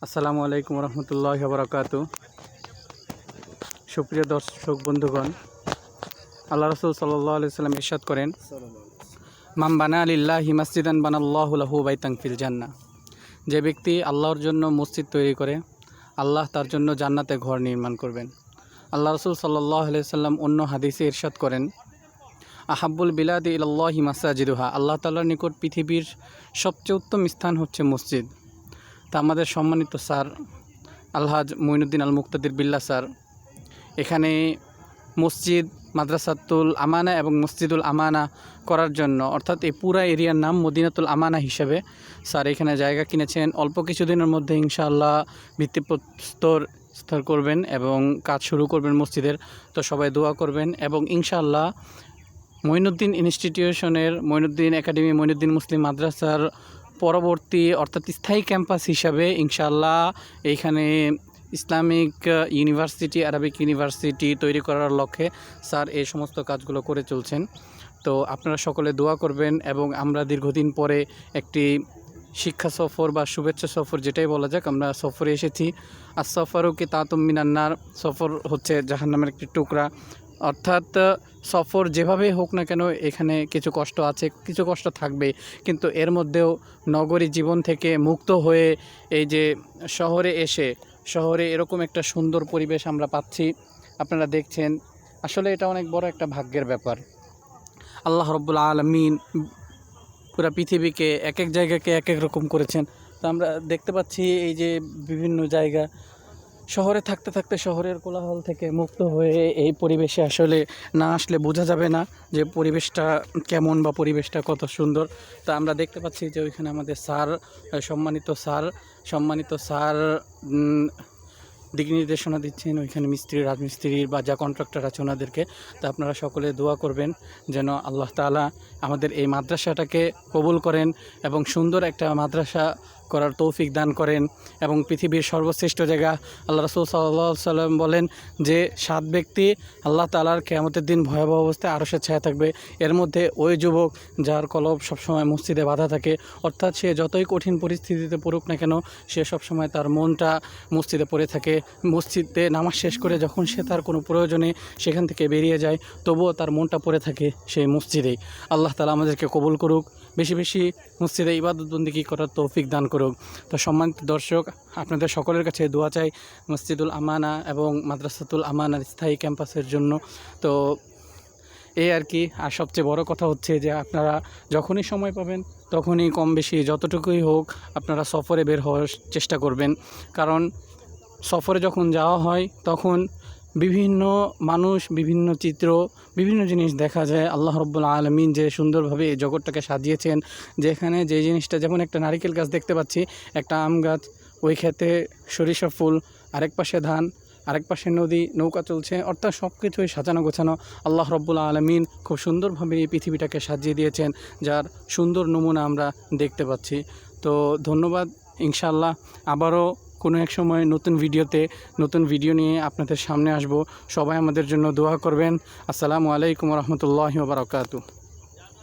আসসালামু আলাইকুম রহমতুল্লাহি ওয়া বারাকাতুহু। সুপ্রিয় দর্শক বন্ধুগণ, আল্লাহ রাসূল সাল্লাল্লাহু আলাইহি ওয়াসাল্লাম ইরশাদ করেন, মান বানা লিল্লাহি মাসজিদান বানাল্লাহু লাহু বাইতান ফিল জান্নাহ। যে ব্যক্তি আল্লাহর জন্য মসজিদ তৈরি করে, আল্লাহ তার জন্য জান্নাতে ঘর নির্মাণ করবেন। আল্লাহ রাসূল সাল্লাল্লাহু আলাইহি ওয়াসাল্লাম অন্য হাদিসে ইরশাদ করেন, আহাব্বুল বিলাদি ইলাল্লাহি মাসাজিদুহা। আল্লাহ তাআলার নিকট পৃথিবীর সবচেয়ে উত্তম স্থান হচ্ছে মসজিদ। তা আমাদের সম্মানিত স্যার আলহাজ মঈনুদ্দিন আল মুক্তাদির বিল্লাহ স্যার এখানে মসজিদ, মাদ্রাসাতুল আমানা এবং মসজিদুল আমানা করার জন্য, অর্থাৎ এই পুরা এরিয়ার নাম মদিনাতুল আমানা হিসেবে স্যার এখানে জায়গা কিনেছেন। অল্প কিছুদিনের মধ্যে ইনশাআল্লাহ ভিত্তিপ্রস্তর করবেন এবং কাজ শুরু করবেন মসজিদের। তো সবাই দোয়া করবেন এবং ইনশাআল্লাহ মঈনুদ্দিন ইনস্টিটিউশনের, মঈনুদ্দিন একাডেমি, মঈনুদ্দিন মুসলিম মাদ্রাসার পরবর্তী অর্থাৎ স্থায়ী ক্যাম্পাস হিসাবে ইনশাআল্লাহ এইখানে ইসলামিক ইউনিভার্সিটি, আরবিক ইউনিভার্সিটি তৈরি করার লক্ষ্যে স্যার এই সমস্ত কাজগুলো করে চলছেন। তো আপনারা সকলে দোয়া করবেন এবং আমরা দীর্ঘদিন পরে একটি শিক্ষা সফর বা শুভেচ্ছা সফর, যেটাই বলা যাক, আমরা সফরে এসেছি। আর সফরও কি তাতুম মিনান্নার, সফর হচ্ছে জাহান্নামের একটি টুকরা। অর্থাৎ সফর যেভাবেই হোক না কেন এখানে কিছু কষ্ট আছে, কিছু কষ্ট থাকবে, কিন্তু এর মধ্যেও নগরী জীবন থেকে মুক্ত হয়ে এই যে শহরে এসে, শহরে এরকম একটা সুন্দর পরিবেশ আমরা পাচ্ছি, আপনারা দেখছেন। আসলে এটা অনেক বড় একটা ভাগ্যের ব্যাপার। আল্লাহ রাব্বুল আলামিন পুরা পৃথিবীকে এক এক জায়গাকে এক এক রকম করেছেন। তো আমরা দেখতে পাচ্ছি এই যে বিভিন্ন জায়গা, শহরে থাকতে থাকতে শহরের কোলাহল থেকে মুক্ত হয়ে এই পরিবেশে আসলে না আসলে বোঝা যাবে না যে পরিবেশটা কেমন বা পরিবেশটা কত সুন্দর। তা আমরা দেখতে পাচ্ছি যে ওইখানে আমাদের স্যার, সম্মানিত স্যার দিক নির্দেশনা দিচ্ছেন ওইখানে মিস্ত্রি, রাজমিস্ত্রির বা যা কন্ট্রাক্টর আছে ওনাদেরকে। তা আপনারা সকলে দোয়া করবেন যেন আল্লাহ তাআলা আমাদের এই মাদ্রাসাটাকে কবুল করেন এবং সুন্দর একটা মাদ্রাসা করার তৌফিক দান করেন। এবং পৃথিবীর সর্বশ্রেষ্ঠ জায়গা, আল্লাহ রাসূল সাল্লাল্লাহু আলাইহি সাল্লাম বলেন যে 7 ব্যক্তি আল্লাহ তাআলার কিয়ামতের দিন ভয়াবহ অবস্থায় আরশের ছায়া থাকবে। এর মধ্যে ওই যুবক যার কলব সবসময় মসজিদে বাঁধা থাকে, অর্থাৎ সে যতই কঠিন পরিস্থিতিতে পড়ুক না কেন সে সবসময় তার মনটা মসজিদে পড়ে থাকে। মসজিদে নামাজ শেষ করে যখন সে তার কোনো প্রয়োজনে সেখান থেকে বেরিয়ে যায়, তবুও তার মনটা পড়ে থাকে সেই মসজিদেই। আল্লাহ তাআলা আমাদেরকে কবুল করুক, বেশি বেশি মসজিদে ইবাদত বন্দেগী করার তৌফিক দান করুক। তো সম্মানিত দর্শক, আপনাদের সকলের কাছে দোয়া চাই মসজিদুল আমানা এবং মাদ্রাসাতুল আমানার স্থায়ী ক্যাম্পাসের জন্য। তো এই আর কি। আর সবচেয়ে বড় কথা হচ্ছে যে আপনারা যখনই সময় পাবেন তখনই কম বেশি যতটুকুই হোক আপনারা সফরে বের হওয়ার চেষ্টা করবেন। কারণ সফরে যখন যাওয়া হয় তখন বিভিন্ন মানুষ, বিভিন্ন চিত্র, বিভিন্ন জিনিস দেখা যায়। আল্লাহ রাব্বুল আলামিন যে সুন্দরভাবে এই জগৎটাকে সাজিয়েছেন, যেখানে যে জিনিসটা, যেমন একটা নারিকেল গাছ দেখতে পাচ্ছি, একটা আম গাছ, ওই ক্ষেতে সরিষা ফুল, আরেক পাশে ধান, আরেক পাশে নদী, নৌকা চলছে, অর্থাৎ সব কিছুই সাজানো গোছানো। আল্লাহ রাব্বুল আলামিন খুব সুন্দরভাবে এই পৃথিবীটাকে সাজিয়ে দিয়েছেন, যার সুন্দর নমুনা আমরা দেখতে পাচ্ছি। তো ধন্যবাদ। ইনশাআল্লাহ আবারও কোনো এক সময় নতুন ভিডিও নিয়ে আপনাদের সামনে আসব। সবাই আমাদের জন্য দোয়া করবেন। আসসালামু আলাইকুম রহমতুল্লাহি ওয়া বারাকাতুহু।